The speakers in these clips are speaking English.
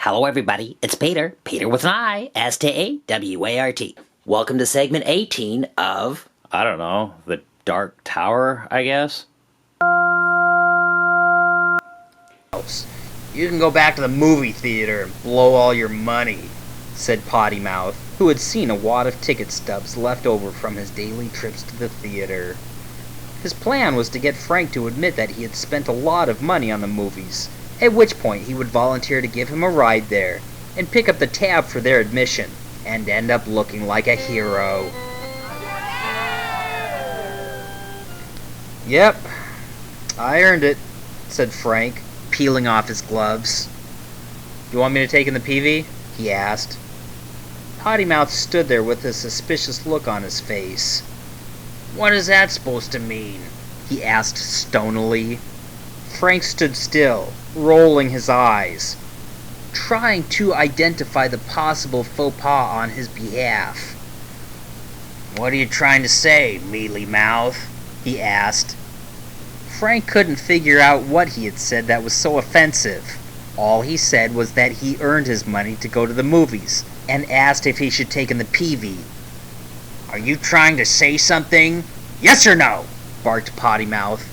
Hello everybody, it's Peter with an I, S-T-A-W-A-R-T. Welcome to segment 18 of, I don't know, the Dark Tower, I guess? You can go back to the movie theater and blow all your money, said Potty Mouth, who had seen a wad of ticket stubs left over from his daily trips to the theater. His plan was to get Frank to admit that he had spent a lot of money on the movies, at which point he would volunteer to give him a ride there, and pick up the tab for their admission, and end up looking like a hero. Yep, I earned it, said Frank, peeling off his gloves. You want me to take in the PV? He asked. Potty Mouth stood there with a suspicious look on his face. What is that supposed to mean? He asked stonily. Frank stood still, rolling his eyes, trying to identify the possible faux pas on his behalf. What are you trying to say, mealy mouth? He asked. Frank couldn't figure out what he had said that was so offensive. All he said was that he earned his money to go to the movies, and asked if he should take in the PV. Are you trying to say something? Yes or no? Barked Potty Mouth.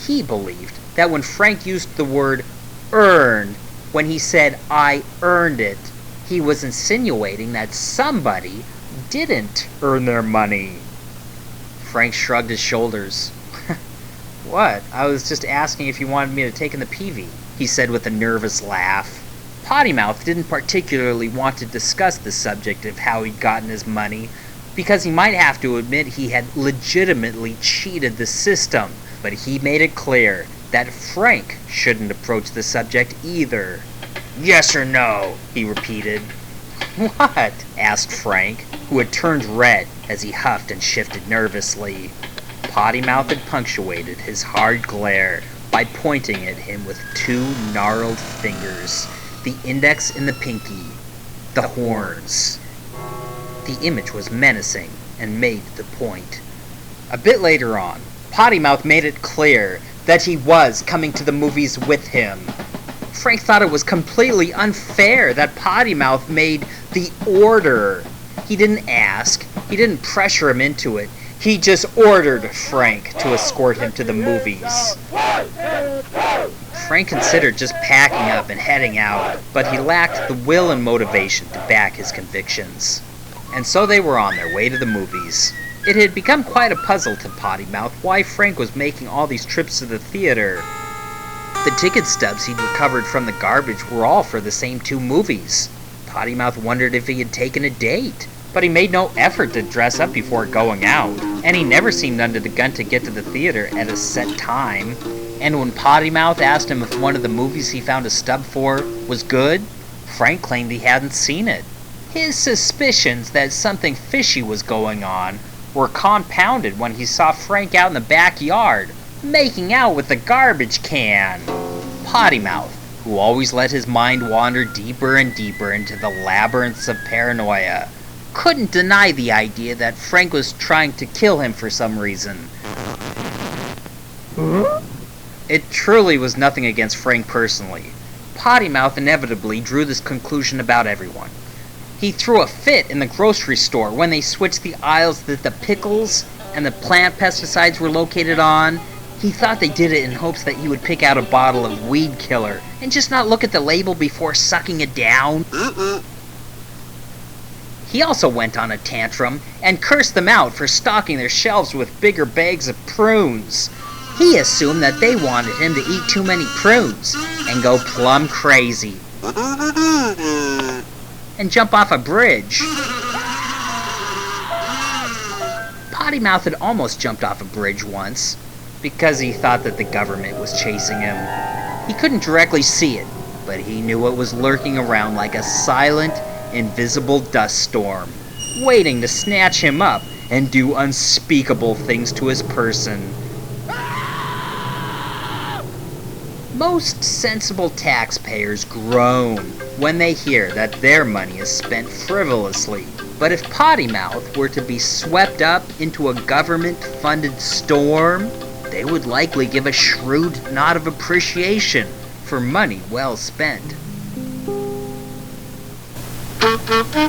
He believed that when Frank used the word earned, when he said, I earned it, he was insinuating that somebody didn't earn their money. Frank shrugged his shoulders. What? I was just asking if you wanted me to take in the PV, he said with a nervous laugh. Potty Mouth didn't particularly want to discuss the subject of how he'd gotten his money, because he might have to admit he had legitimately cheated the system, but he made it clear that Frank shouldn't approach the subject either. Yes or no? He repeated. What? Asked Frank, who had turned red as he huffed and shifted nervously. Potty Mouth had punctuated his hard glare by pointing at him with two gnarled fingers, the index and the pinky, the horns. The image was menacing and made the point. A bit later on, Potty Mouth made it clear that he was coming to the movies with him. Frank thought it was completely unfair that Potty Mouth made the order. He didn't ask, he didn't pressure him into it. He just ordered Frank to escort him to the movies. Frank considered just packing up and heading out, but he lacked the will and motivation to back his convictions. And so they were on their way to the movies. It had become quite a puzzle to Potty Mouth why Frank was making all these trips to the theater. The ticket stubs he'd recovered from the garbage were all for the same two movies. Potty Mouth wondered if he had taken a date, but he made no effort to dress up before going out, and he never seemed under the gun to get to the theater at a set time. And when Potty Mouth asked him if one of the movies he found a stub for was good, Frank claimed he hadn't seen it. His suspicions that something fishy was going on were compounded when he saw Frank out in the backyard, making out with the garbage can. Potty Mouth, who always let his mind wander deeper and deeper into the labyrinths of paranoia, couldn't deny the idea that Frank was trying to kill him for some reason. It truly was nothing against Frank personally. Potty Mouth inevitably drew this conclusion about everyone. He threw a fit in the grocery store when they switched the aisles that the pickles and the plant pesticides were located on. He thought they did it in hopes that he would pick out a bottle of weed killer and just not look at the label before sucking it down. He also went on a tantrum and cursed them out for stocking their shelves with bigger bags of prunes. He assumed that they wanted him to eat too many prunes and go plumb crazy and jump off a bridge. Potty Mouth had almost jumped off a bridge once because he thought that the government was chasing him. He couldn't directly see it, but he knew it was lurking around like a silent, invisible dust storm, waiting to snatch him up and do unspeakable things to his person. Most sensible taxpayers groan when they hear that their money is spent frivolously. But if Potty Mouth were to be swept up into a government-funded storm, they would likely give a shrewd nod of appreciation for money well spent. Chapter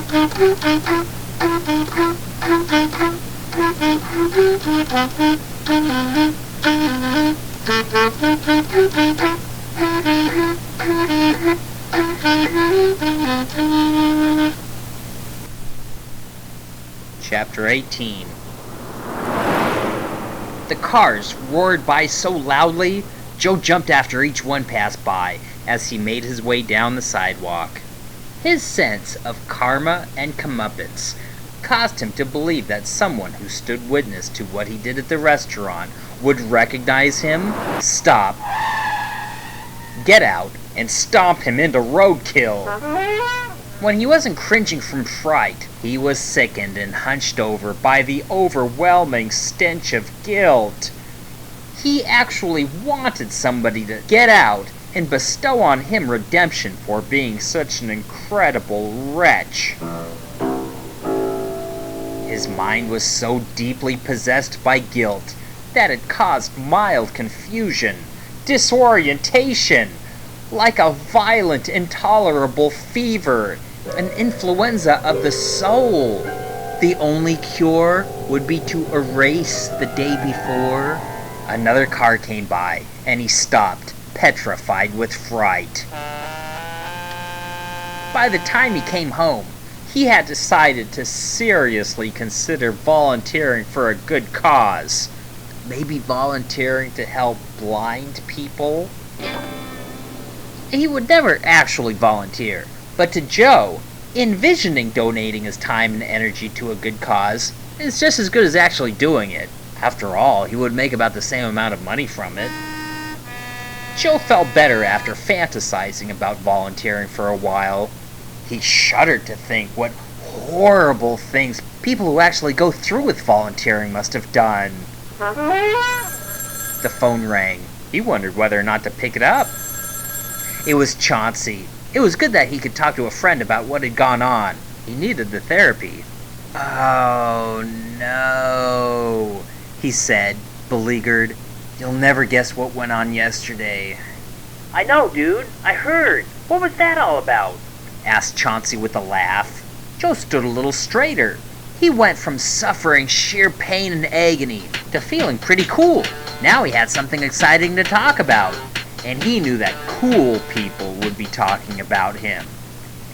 18. The cars roared by so loudly, Joe jumped after each one passed by as he made his way down the sidewalk. His sense of karma and comeuppance caused him to believe that someone who stood witness to what he did at the restaurant would recognize him, stop, get out, and stomp him into roadkill. When he wasn't cringing from fright, he was sickened and hunched over by the overwhelming stench of guilt. He actually wanted somebody to get out and bestow on him redemption for being such an incredible wretch. His mind was so deeply possessed by guilt that it caused mild confusion, disorientation, like a violent, intolerable fever, an influenza of the soul. The only cure would be to erase the day before. Another car came by, and he stopped, petrified with fright. By the time he came home, he had decided to seriously consider volunteering for a good cause. Maybe volunteering to help blind people? He would never actually volunteer, but to Joe, envisioning donating his time and energy to a good cause is just as good as actually doing it. After all, he would make about the same amount of money from it. Joe felt better after fantasizing about volunteering for a while. He shuddered to think what horrible things people who actually go through with volunteering must have done. The phone rang. He wondered whether or not to pick it up. It was Chauncey. It was good that he could talk to a friend about what had gone on. He needed the therapy. "Oh, no," he said, beleaguered. "You'll never guess what went on yesterday." "I know, dude. I heard. What was that all about?" asked Chauncey with a laugh. Joe stood a little straighter. He went from suffering sheer pain and agony to feeling pretty cool. Now he had something exciting to talk about. And he knew that cool people would be talking about him.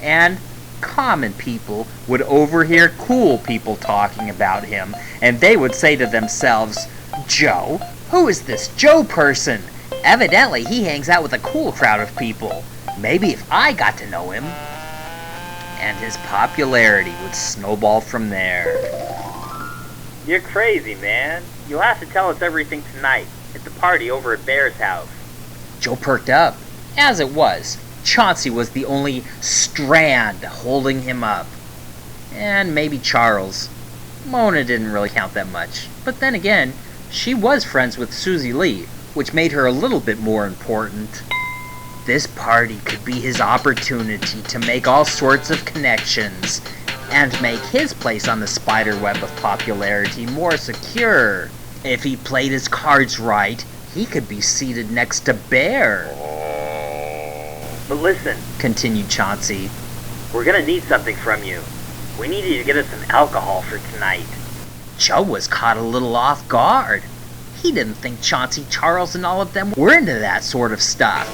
And common people would overhear cool people talking about him, and they would say to themselves, "Joe? Who is this Joe person? Evidently he hangs out with a cool crowd of people. Maybe if I got to know him." And his popularity would snowball from there. "You're crazy, man. You'll have to tell us everything tonight at the party over at Bear's house." Joe perked up. As it was, Chauncey was the only strand holding him up. And maybe Charles. Mona didn't really count that much. But then again, she was friends with Susie Lee, which made her a little bit more important. This party could be his opportunity to make all sorts of connections and make his place on the spider web of popularity more secure. If he played his cards right, he could be seated next to Bear. "But listen," continued Chauncey. "we're gonna need something from you. We need you to get us some alcohol for tonight." Joe was caught a little off guard. He didn't think Chauncey, Charles, and all of them were into that sort of stuff.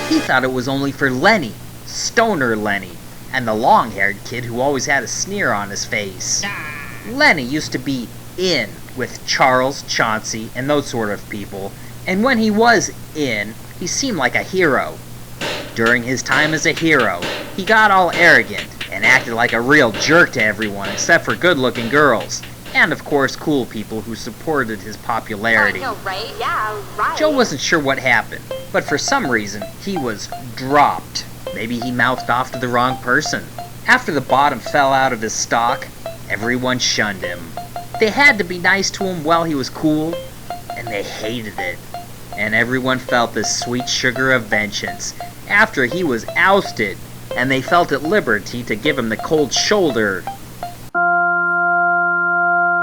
He thought it was only for Lenny, Stoner Lenny, and the long-haired kid who always had a sneer on his face. Lenny used to be in with Charles, Chauncey, and those sort of people, and when he was in, he seemed like a hero. During his time as a hero, he got all arrogant and acted like a real jerk to everyone except for good-looking girls, and of course cool people who supported his popularity. I know, right? Yeah, right. Joe wasn't sure what happened, but for some reason, he was dropped. Maybe he mouthed off to the wrong person. After the bottom fell out of his stock, everyone shunned him. They had to be nice to him while he was cool, and they hated it. And everyone felt this sweet sugar of vengeance after he was ousted, and they felt at liberty to give him the cold shoulder